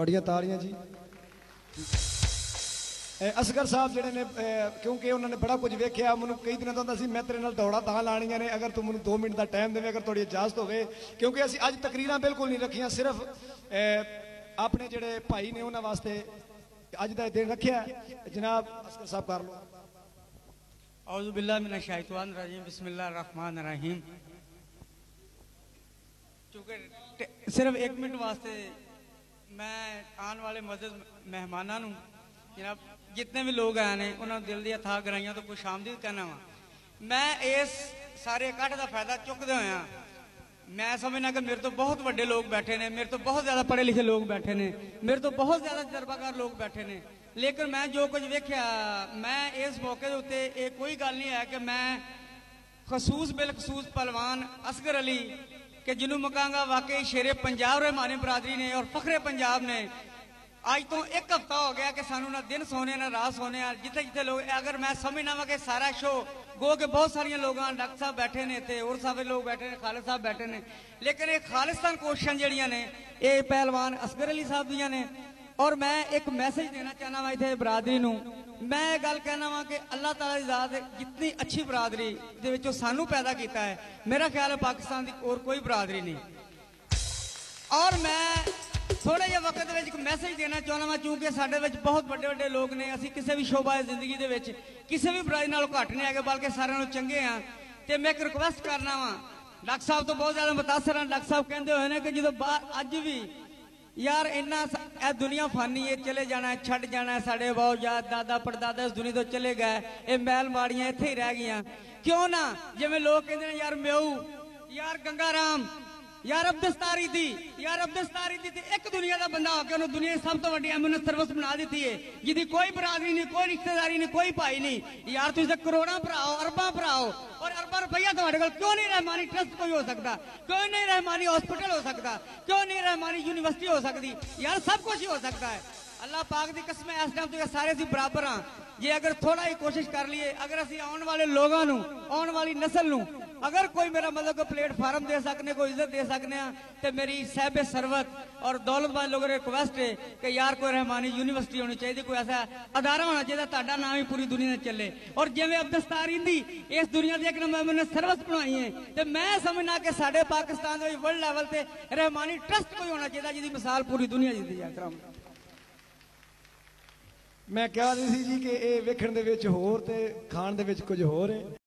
बड़िया तालियां जी। असगर साहब जिहड़े ने क्योंकि उन्होंने बड़ा कुछ वेख्या, मैं कई दिन तो सी मैं तेरे नाल दौड़ा तां लाणियां ने, अगर तू मैनूं 2 मिनट का टाइम देवे, अगर थोड़ी इजाजत होवे, क्योंकि असीं अज तकरीरां बिल्कुल नहीं रखियां, सिर्फ अपने जिहड़े भाई ने उन्हां वास्ते अज दा दिन रखिया। जनाब असगर साहब कर लो। औज़ु बिल्लाहि मिनश शैतानिर रजीम, बिस्मिल्लाहिर रहमानिर रहीम। चूँकि सिर्फ 1 मिनट वास्ते मैं आने वाले मज़ीद मेहमानां नूं जनाब जितने भी लोग आए ने उन्होंने दिल दी अथाह गहराइयां तो खुश आमदीद कहना वा। मैं इस सारे इकट्ठ का फायदा चुकदे होया मैं समझना कि मेरे तो बहुत बड़े लोग बैठे ने, मेरे तो बहुत ज्यादा पढ़े लिखे लोग बैठे ने, मेरे तो बहुत ज्यादा तजर्बाकार लोग बैठे ने, लेकिन मैं जो कुछ वेख्या मैं इस मौके के उत्ते ये कोई गल नहीं है कि मैं खसूस बिलखसूस पहलवान असगर अली के जिन्हों मकांगा वाकई शेरे पंजाब रहमानी बरादरी ने और फखरे पंजाब ने आज तो 1 हफ्ता हो गया कि सानू ना दिन सोने ना रात सोने, जिथे जिथे लोग अगर मैं समझना वा कि सारा शो गो के बहुत सारिया लोग डॉक्टर साहब बैठे ने थे और सारे लोग बैठे ने, खालिद साहब बैठे ने, लेकिन ये खालिस्तान कोशिशां जड़ियां ने ये पहलवान असगर अली साहब दियां ने। और मैं एक मैसेज देना चाहना वा इत्थे बरादरी नूं। मैं गल कहना वा कि अल्लाह ताला दी ज़ात जितनी अच्छी बरादरी दे विचों सानू पैदा किया है, मेरा ख्याल है पाकिस्तान की और कोई बरादरी नहीं। और मैं थोड़े जे वक्त एक मैसेज देना चाहना वा, चूंकि साडे विच बहुत बड़े बड़े लोग ने, असीं किसी भी शोभा जिंदगी दे विच किसी भी बरादरी नालों घट नहीं है, बल्कि सारिਆਂ नालों चंगे हाँ। तो मैं एक रिक्वेस्ट करना वा, डॉक्टर साहब तो बहुत ज्यादा मुतासर हाँ। डॉक्टर साहब कहते हुए कि जो अज भी यार इन्ना दुनिया फानी है, चले जाना है, छड़ जाना है, साढ़े बहुत याद दादा परदादा इस दुनिया तो चले गए, ये महल माड़ियां इत्थे ही रह गई। क्यों ना जिवें लोग कहते हैं यार म्यू, यार गंगाराम, यार अब्दुस्तारी थी, यार अब्दुस्तारी थी एक दुनिया का बंदा होकर उन्होंने दुनिया सब तो वड्डी एम्बुलेंस सर्विस बना दी है, जिसकी कोई बरादरी नहीं, कोई रिश्तेदारी नहीं, कोई भाई नहीं। यार तुम करोड़ों भराओ, अरबा भराओ और अरबा रुपया तुम्हारे को, क्यों नहीं रहमानी ट्रस्ट कोई हो सकता, क्यों नहीं रहमानी हॉस्पिटल हो सकता, क्यों नहीं रहमानी यूनिवर्सिटी हो सकती, यार सब कुछ ही हो सकता है। अल्लाह पाक की कसम इस टाइम तो सारे असीं बराबर हाँ। जे अगर थोड़ा ही कोशिश कर लिए, अगर असीं आने वाले लोगों नूं, आने वाली नस्ल नूं अगर कोई मेरा मतलब को प्लेटफार्म दे सकने, कोई इज्जत दे सकने, तो मेरी साहिब सरवत और दौलतमंद लोगों ने रिक्वेस्ट है कि यार कोई रहमानी यूनिवर्सिटी होनी चाहिए, कोई ऐसा अदारा होना चाहिए ताड़ा नाम ही पूरी दुनिया में चले। और जिवें अब्दुस्तार इंदी इस दुनिया की एक नंबर सर्विस बनाई है, तो मैं समझना कि साढ़े पाकिस्तान में वर्ल्ड लेवल से रहमानी ट्रस्ट कोई होना चाहिए जिसकी मिसाल पूरी दुनिया दी जाए। मैं कह रही सी जी कि ये वेखण दे विच होर ते खाण दे विच कुछ होर है।